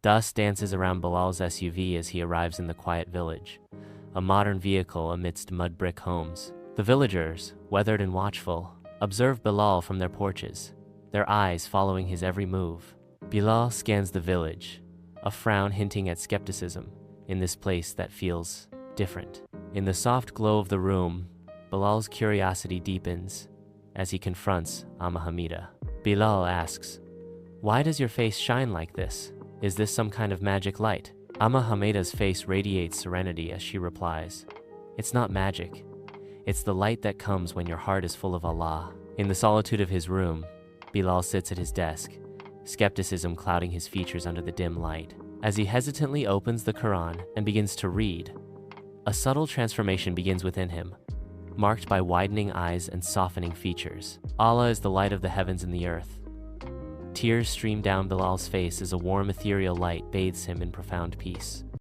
Dust dances around Bilal's SUV as he arrives in the quiet village, a modern vehicle amidst mud brick homes. The villagers, weathered and watchful, observe Bilal from their porches, their eyes following his every move. Bilal scans the village, a frown hinting at skepticism in this place that feels different. In the soft glow of the room, Bilal's curiosity deepens as he confronts Amma Hamida. Bilal asks, "Why does your face shine like this? Is this some kind of magic light?" Amma Hamida's face radiates serenity as she replies, "It's not magic. It's the light that comes when your heart is full of Allah." In the solitude of his room, Bilal sits at his desk, skepticism clouding his features under the dim light. As he hesitantly opens the Quran and begins to read, a subtle transformation begins within him, marked by widening eyes and softening features. Allah is the light of the heavens and the earth. Tears stream down Bilal's face as a warm ethereal light bathes him in profound peace.